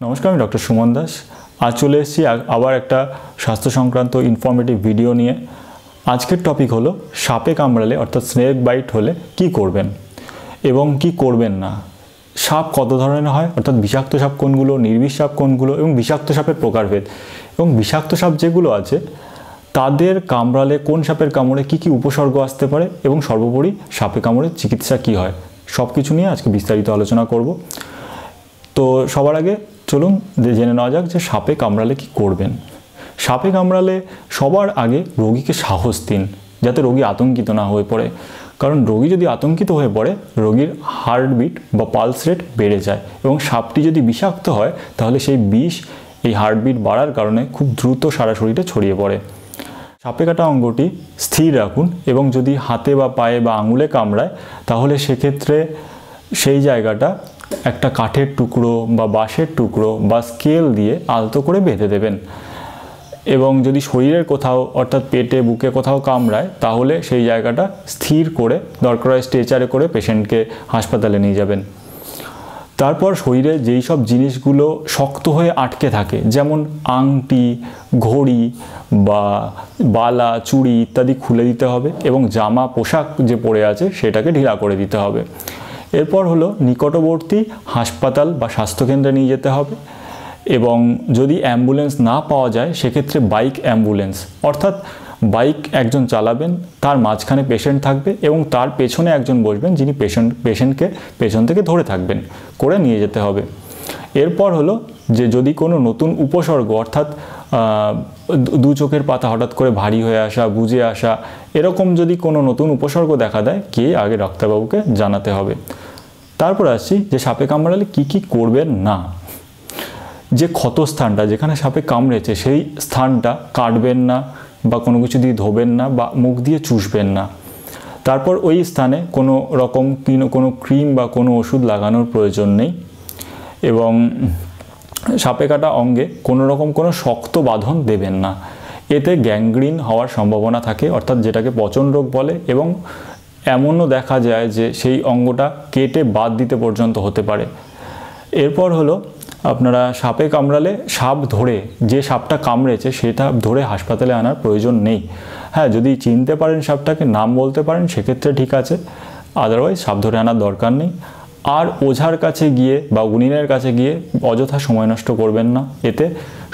নমস্কার, আমি ডক্টর সুমন দাস। আজ চলে এসেছি আবার একটা স্বাস্থ্য সংক্রান্ত ইনফরমেটিভ ভিডিও নিয়ে। আজকের টপিক হলো সাপে কামড়ালে অর্থাৎ স্নেক বাইট হলে কি করবেন এবং কি করবেন না। সাপ কত ধরনের হয়, অর্থাৎ বিষাক্ত সাপ কোনগুলো, নির্বিষ সাপ কোনগুলো এবং বিষাক্ত সাপের প্রকারভেদ, এবং বিষাক্ত সাপ যেগুলো আছে তাদের কামড়ালে কোন সাপের কামড়ে কি কি উপসর্গ আসতে পারে এবং সর্বোপরি সাপে কামড়ে চিকিৎসা কি হয়, সব কিছু নিয়ে আজকে বিস্তারিত আলোচনা করব। তো সবার আগে চলুন জেনে নেওয়া যাক যে সাপে কামড়ালে কি করবেন। সাপে কামড়ালে সবার আগে রোগীকে সাহস দিন, যাতে রোগী আতঙ্কিত না হয়ে পড়ে। কারণ রোগী যদি আতঙ্কিত হয়ে পড়ে, রোগীর হার্টবিট বা পালস রেট বেড়ে যায় এবং সাপটি যদি বিষাক্ত হয় তাহলে সেই বিষ এই হার্টবিট বাড়ার কারণে খুব দ্রুত সারা শরীরে ছড়িয়ে পড়ে। সাপে কাটা অঙ্গটি স্থির রাখুন এবং যদি হাতে বা পায়ে বা আঙুলে কামড়ায় তাহলে সেক্ষেত্রে সেই জায়গাটা একটা কাঠের টুকরো বা বাঁশের টুকরো বা স্কেল দিয়ে আলতো করে বেঁধে দেবেন। এবং যদি শরীরের কোথাও অর্থাৎ পেটে বুকে কোথাও কামড়ায় তাহলে সেই জায়গাটা স্থির করে দরকার হয় স্ট্রেচারে করে পেশেন্টকে হাসপাতালে নিয়ে যাবেন। তারপর শরীরে যেই সব জিনিসগুলো শক্ত হয়ে আটকে থাকে, যেমন আংটি, ঘড়ি বা বালা, চুড়ি ইত্যাদি খুলে দিতে হবে এবং জামা পোশাক যে পরে আছে সেটাকে ঢিলা করে দিতে হবে। এরপর হলো নিকটবর্তী হাসপাতাল বা স্বাস্থ্যকেন্দ্রে নিয়ে যেতে হবে। এবং যদি অ্যাম্বুলেন্স না পাওয়া যায় সেক্ষেত্রে বাইক অ্যাম্বুলেন্স, অর্থাৎ বাইক একজন চালাবেন, তার মাঝখানে পেশেন্ট থাকবে এবং তার পেছনে একজন বসবেন যিনি পেশেন্টকে পেছন থেকে ধরে থাকবেন, করে নিয়ে যেতে হবে। এরপর হলো যে যদি কোনো নতুন উপসর্গ অর্থাৎ দু চোখের পাতা হঠাৎ করে ভারী হয়ে আসা, বুজে আসা, এরকম যদি কোনো নতুন উপসর্গ দেখা দেয় গিয়ে আগে ডাক্তারবাবুকে জানাতে হবে। তারপর আসছি যে সাপে কামড়ালে কি কি করবেন না। যে ক্ষতস্থানটা যেখানে সাপে কামড়েছে সেই স্থানটা কাটবেন না বা কোনো কিছু দিয়ে ধোবেন না বা মুখ দিয়ে চুষবেন না। তারপর ওই স্থানে কোনো রকম কোনো ক্রিম বা কোনো ওষুধ লাগানোর প্রয়োজন নেই। এবং সাপে কাটা অঙ্গে কোনো রকম কোনো শক্ত বাঁধন দেবেন না, এতে গ্যাংগ্রিন হওয়ার সম্ভাবনা থাকে, অর্থাৎ যেটাকে পচন রোগ বলে। এবং এমনও দেখা যায় যে সেই অঙ্গটা কেটে বাদ দিতে পর্যন্ত হতে পারে। এরপর হলো আপনারা সাপে কামড়ালে সাপ ধরে, যে সাপটা কামড়েছে সেটা ধরে হাসপাতালে আনার প্রয়োজন নেই। হ্যাঁ, যদি চিনতে পারেন সাপটাকে, নাম বলতে পারেন, সেক্ষেত্রে ঠিক আছে, আদারওয়াইজ সাপ ধরে আনার দরকার নেই। আর ওঝার কাছে গিয়ে বা গুনিনের কাছে গিয়ে অযথা সময় নষ্ট করবেন না, এতে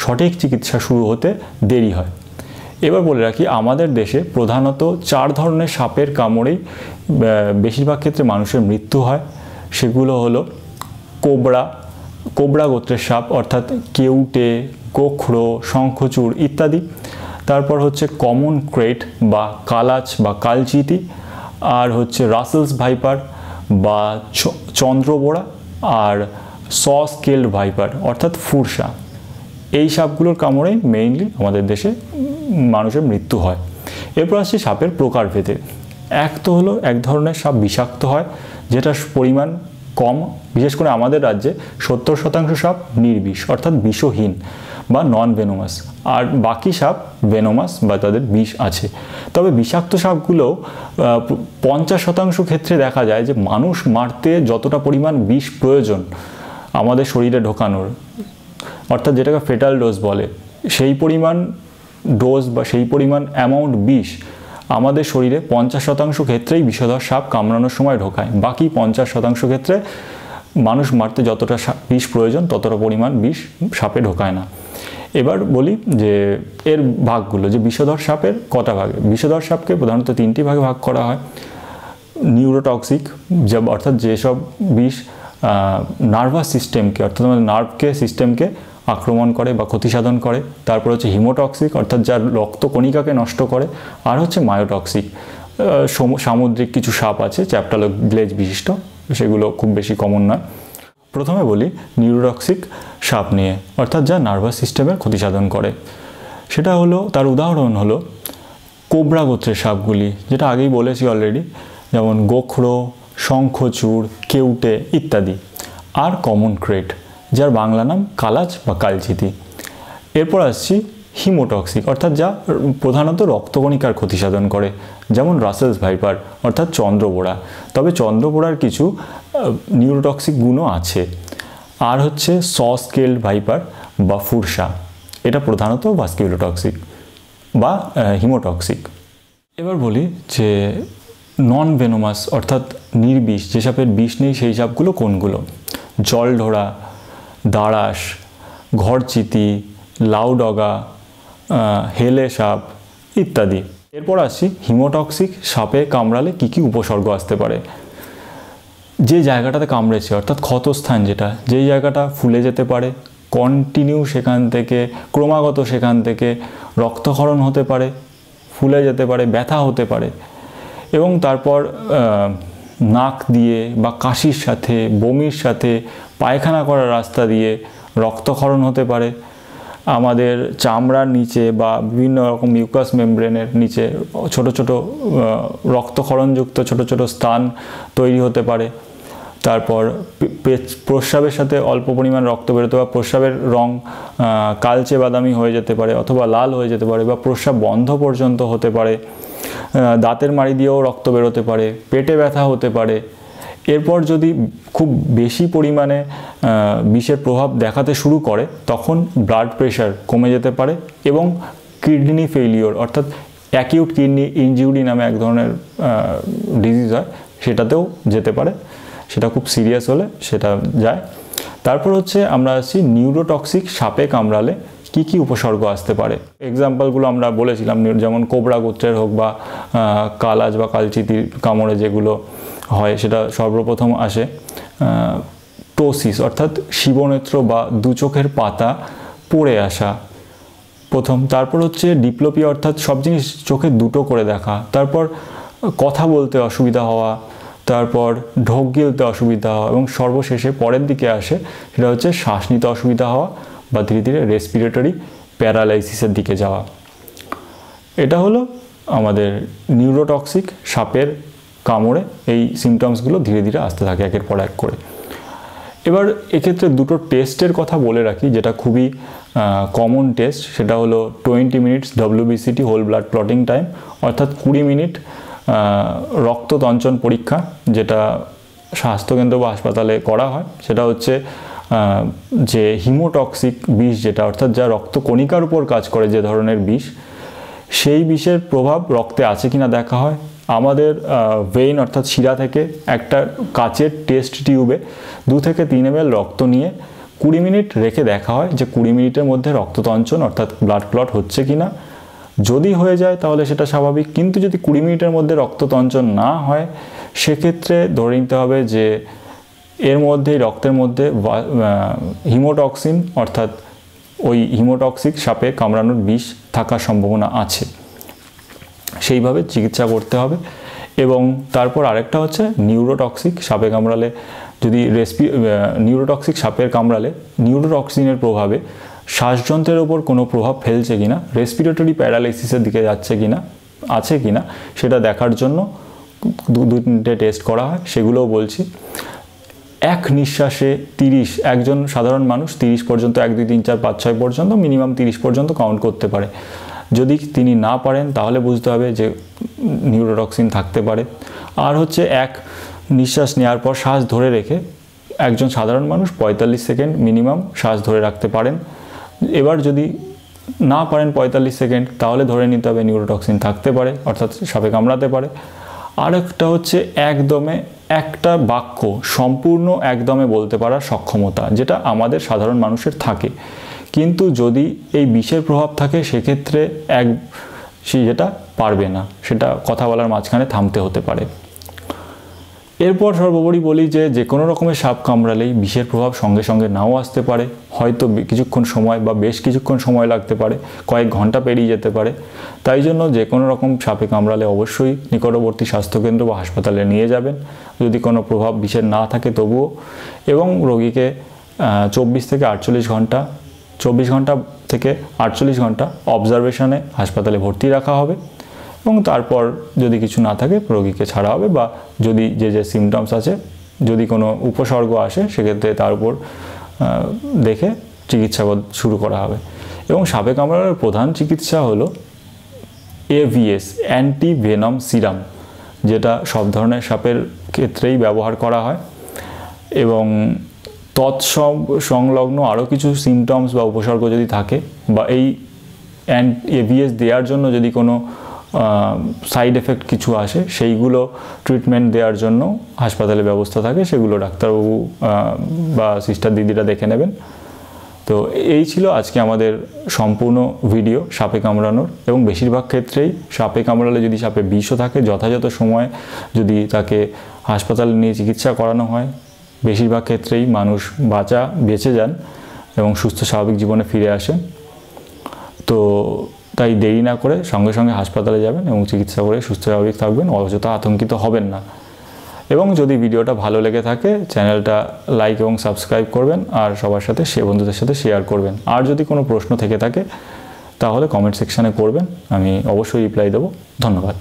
সঠিক চিকিৎসা শুরু হতে দেরি হয়। এবার বলে রাখি, আমাদের দেশে প্রধানত 4 ধরনের সাপের কামড়েই বেশিরভাগ ক্ষেত্রে মানুষের মৃত্যু হয়। সেগুলো হলো কোবরা গোত্রের সাপ অর্থাৎ কেউটে, গোখরো, শঙ্খচূড় ইত্যাদি। তারপর হচ্ছে কমন ক্রেট বা কালাচ বা কালচিতি, আর হচ্ছে রাসেলস ভাইপার বা চন্দ্রবোড়া, আর স্কেলড ভাইপার অর্থাৎ ফুরসা। এই সাপগুলোর কামড়ে মেইনলি আমাদের দেশে মানুষের মৃত্যু হয়। এরপর আসছে সাপের প্রকারভেদে। এক তো হলো এক ধরনের সাপ বিষাক্ত হয়, যেটার পরিমাণ কম, বিশেষ করে আমাদের রাজ্যে 70% সাপ নির্বিষ অর্থাৎ বিষহীন বা নন ভেনোমাস, আর বাকি সাপ ভেনোমাস বা তাদের বিষ আছে। তবে বিষাক্ত সাপগুলোও 50% ক্ষেত্রে দেখা যায় যে মানুষ মারতে যতটা পরিমাণ বিষ প্রয়োজন আমাদের শরীরে ঢোকানোর, অর্থাৎ যেটাকে ফেটাল ডোজ বলে, সেই পরিমাণ ডোজ বা সেই পরিমাণ অ্যামাউন্ট বিষ আমাদের শরীরে 50% ক্ষেত্রেই বিষধর সাপ কামড়ানোর সময় ঢোকায়। বাকি 50% ক্ষেত্রে মানুষ মারতে যতটা বিষ প্রয়োজন ততটা পরিমাণ বিষ সাপে ঢোকায় না। এবার বলি যে এর ভাগগুলো, যে বিষধর সাপের কটা ভাগে। বিষধর সাপকে প্রধানত 3টি ভাগে ভাগ করা হয়। নিউরোটক্সিক, অর্থাৎ যেসব বিষ নার্ভাস সিস্টেমকে অর্থাৎ আমাদের সিস্টেমকে আক্রমণ করে বা ক্ষতি সাধন করে। তারপর হচ্ছে হিমোটক্সিক, অর্থাৎ যার রক্তকণিকাকে নষ্ট করে। আর হচ্ছে মায়োটক্সিক, সামুদ্রিক কিছু সাপ আছে চ্যাপ্টালো গ্লেজ বিশিষ্ট, সেগুলো খুব বেশি কমন নয়। প্রথমে বলি নিউরোটক্সিক সাপ নিয়ে, অর্থাৎ যা নার্ভাস সিস্টেমের ক্ষতি সাধন করে। সেটা হলো, তার উদাহরণ হলো কোবরা গোত্রের সাপগুলি, যেটা আগেই বলেছি অলরেডি, যেমন গোখরো, শঙ্খচূড়, কেউটে ইত্যাদি। আর কমন ক্রেট, যার বাংলা নাম কালাচ বা কালচিতি। এরপর আসছি হিমোটক্সিক, অর্থাৎ যা প্রধানত রক্তকণিকার ক্ষতি সাধন করে, যেমন রাসেলস ভাইপার অর্থাৎ চন্দ্রবোড়া। তবে চন্দ্রবোড়ার কিছু নিউরোটক্সিক গুণও আছে। আর হচ্ছে স্কেলড ভাইপার বা ফুরসা, এটা প্রধানত ভাস্কুলোটক্সিক বা হিমোটক্সিক। এবার বলি যে নন ভেনোমাস অর্থাৎ নির্বিষ, যে সাপের বিষ নেই সেই সাপগুলো কোনগুলো? জলঢোড়া, দাঁড়াস, ঘরচিতি, লাউডগা, হেলে সাপ ইত্যাদি। এরপর আসছি হিমোটক্সিক সাপে কামড়ালে কি কি উপসর্গ আসতে পারে। যে জায়গাটাতে কামড়েছে অর্থাৎ ক্ষতস্থান, যেই জায়গাটা ফুলে যেতে পারে, কন্টিনিউ সেখান থেকে ক্রমাগত সেখান থেকে রক্তক্ষরণ হতে পারে, ফুলে যেতে পারে, ব্যথা হতে পারে, এবং তারপর নাক দিয়ে বা কাশির সাথে, বমির সাথে, পায়খানা করার রাস্তা দিয়ে রক্তক্ষরণ হতে পারে। আমাদের চামড়ার নিচে বা বিভিন্ন রকম মিউকাস মেমব্রেনের নিচে ছোট ছোট রক্তক্ষরণযুক্ত ছোট ছোট স্থান তৈরি হতে পারে। তারপর প্রস্রাবের সাথে অল্প পরিমাণ রক্ত বেরোতে বা প্রস্রাবের রং কালচে বাদামি হয়ে যেতে পারে অথবা লাল হয়ে যেতে পারে, বা প্রস্রাব বন্ধ পর্যন্ত হতে পারে। দাঁতের মাড়ি দিয়েও রক্ত বেরোতে পারে, পেটে ব্যথা হতে পারে। এরপর যদি খুব বেশি পরিমাণে বিষের প্রভাব দেখাতে শুরু করে তখন ব্লাড প্রেশার কমে যেতে পারে এবং কিডনি ফেলিওর অর্থাৎ অ্যাকিউট কিডনি ইনজিউরি নামে এক ধরনের ডিজিজ হয়, সেটাতেও যেতে পারে। সেটা খুব সিরিয়াস হলে সেটা যায়। তারপর হচ্ছে আমরা আসছি নিউরোটক্সিক সাপে কামড়ালে কি কি উপসর্গ আসতে পারে। এক্সাম্পলগুলো আমরা বলেছিলাম, যেমন কোবরা গোত্রের হোক বা কালাজ বা কালচিতির কামড়ে যেগুলো হয়, সেটা সর্বপ্রথম আসে টোসিস অর্থাৎ শিবনেত্র বা দু চোখের পাতা পড়ে আসা প্রথম। তারপর হচ্ছে ডিপ্লোপিয়া অর্থাৎ সব জিনিস চোখে দুটো করে দেখা। তারপর কথা বলতে অসুবিধা হওয়া, তারপর ঢোক গিলতে অসুবিধা হওয়া, এবং সর্বশেষে পরের দিকে আসে সেটা হচ্ছে শ্বাস নিতে অসুবিধা হওয়া বা ধীরে ধীরে রেসপিরেটরি প্যারালাইসিসের দিকে যাওয়া। এটা হলো আমাদের নিউরোটক্সিক সাপের কামড়ে এই সিমটমসগুলো ধীরে ধীরে আসতে থাকে একের পর এক করে। এবার এক্ষেত্রে দুটো টেস্টের কথা বলে রাখি যেটা খুবই কমন টেস্ট, সেটা হলো 20 minutes WBCT whole blood clotting time অর্থাৎ 20 মিনিট রক্ততঞ্চন পরীক্ষা, যেটা স্বাস্থ্যকেন্দ্র বা হাসপাতালে করা হয়। সেটা হচ্ছে যে হিমোটক্সিক বিষ যেটা অর্থাৎ যা রক্তকণিকার উপর কাজ করে যে ধরনের বিষ, সেই বিষের প্রভাব রক্তে আছে কিনা দেখা হয়। আমাদের ভেইন অর্থাৎ শিরা থেকে একটা কাচের টেস্ট টিউবে 2 থেকে 3 ml রক্ত নিয়ে 20 মিনিট রেখে দেখা হয় যে 20 মিনিটের মধ্যে রক্ততঞ্চন অর্থাৎ ব্লাড ক্লট হচ্ছে কিনা। যদি হয়ে যায় তাহলে সেটা স্বাভাবিক, কিন্তু যদি 20 মিনিটের মধ্যে রক্ততঞ্চন না হয় সেক্ষেত্রে ধরে নিতে হবে যে এর মধ্যেই রক্তের মধ্যে হিমোটক্সিন অর্থাৎ ওই হিমোটক্সিক সাপে কামড়ানোর বিষ থাকার সম্ভাবনা আছে। সেইভাবে চিকিৎসা করতে হবে। এবং তারপর আরেকটা হচ্ছে নিউরোটক্সিক সাপে কামড়ালে, যদি নিউরোটক্সিক সাপের কামড়ালে নিউরোটক্সিনের প্রভাবে শ্বাসযন্ত্রের ওপর কোনো প্রভাব ফেলছে কিনা, রেসপিরেটরি প্যারালাইসিসের দিকে যাচ্ছে কিনা, আছে কিনা সেটা দেখার জন্য 2-3টে টেস্ট করা হয়, সেগুলোও বলছি। এক নিঃশ্বাসে 30, একজন সাধারণ মানুষ 30 পর্যন্ত 1 2 3 4 5 6 পর্যন্ত মিনিমাম 30 পর্যন্ত কাউন্ট করতে পারে। যদি তিনি না পারেন তাহলে বুঝতে হবে যে নিউরোটক্সিন থাকতে পারে। আর হচ্ছে এক নিঃশ্বাস নেওয়ার পর শ্বাস ধরে রেখে একজন সাধারণ মানুষ 45 সেকেন্ড মিনিমাম শ্বাস ধরে রাখতে পারেন। এবার যদি না পারেন 45 সেকেন্ড তাহলে ধরে নিতে হবে নিউরোটক্সিন থাকতে পারে অর্থাৎ সাপে কামড়াতে পারে। আর একটা হচ্ছে একদমে একটা বাক্য সম্পূর্ণ একদমে বলতে পারার সক্ষমতা, যেটা আমাদের সাধারণ মানুষের থাকে, কিন্তু যদি এই বিষের প্রভাব থাকে সেক্ষেত্রে যেটা পারবে না, সেটা কথা বলার মাঝখানে থামতে হতে পারে। এরপর সর্বোপরি বলি যে কোনো রকমের সাপ কামড়ালেই বিষের প্রভাব সঙ্গে সঙ্গে নাও আসতে পারে, হয়তো কিছুক্ষণ সময় বা বেশ কিছুক্ষণ সময় লাগতে পারে, কয়েক ঘন্টা পেরিয়ে যেতে পারে। তাই জন্য যে কোনো রকম সাপে কামড়ালে অবশ্যই নিকটবর্তী স্বাস্থ্যকেন্দ্র বা হাসপাতালে নিয়ে যাবেন যদি কোনো প্রভাব বিষের না থাকে তবুও, এবং রোগীকে 24 থেকে 48 ঘন্টা অবজারভেশনে হাসপাতালে ভর্তি রাখা হবে, এবং তারপর যদি কিছু না থাকে রোগীকে ছাড়া হবে, বা যদি যে সিমটমস আছে যদি কোনো উপসর্গ আসে সেক্ষেত্রে তার উপর দেখে চিকিৎসা শুরু করা হবে। এবং সাপে কামড়ানোর প্রধান চিকিৎসা হলো AVS অ্যান্টি ভেনম সিরাম, যেটা সব ধরনের সাপের ক্ষেত্রেই ব্যবহার করা হয়। এবং সংলগ্ন আরও কিছু সিমটমস বা উপসর্গ যদি থাকে বা এই এভিএস দেওয়ার জন্য যদি কোনো সাইড এফেক্ট কিছু আসে, সেইগুলো ট্রিটমেন্ট দেওয়ার জন্য হাসপাতালে ব্যবস্থা থাকে, সেগুলো ডাক্তারবাবু বা সিস্টার দিদিরা দেখে নেবেন। তো এই ছিল আজকে আমাদের সম্পূর্ণ ভিডিও সাপে কামড়ানোর। এবং বেশিরভাগ ক্ষেত্রেই সাপে কামড়ালে যদি সাপে বিষও থাকে, যথাযথ সময় যদি তাকে হাসপাতালে নিয়ে চিকিৎসা করানো হয়, বেশিরভাগ ক্ষেত্রেই মানুষ বেঁচে যান এবং সুস্থ স্বাভাবিক জীবনে ফিরে আসেন। তো তাই দেরি না করে সঙ্গে সঙ্গে হাসপাতালে যাবেন এবং চিকিৎসা করে সুস্থ স্বাভাবিক থাকবেন, অযথা আতঙ্কিত হবেন না। এবং যদি ভিডিওটা ভালো লেগে থাকে চ্যানেলটা লাইক এবং সাবস্ক্রাইব করবেন, আর সবার সাথে বন্ধুদের সাথে শেয়ার করবেন। আর যদি কোনো প্রশ্ন থেকে থাকে তাহলে কমেন্ট সেকশানে করবেন, আমি অবশ্যই রিপ্লাই দেবো। ধন্যবাদ।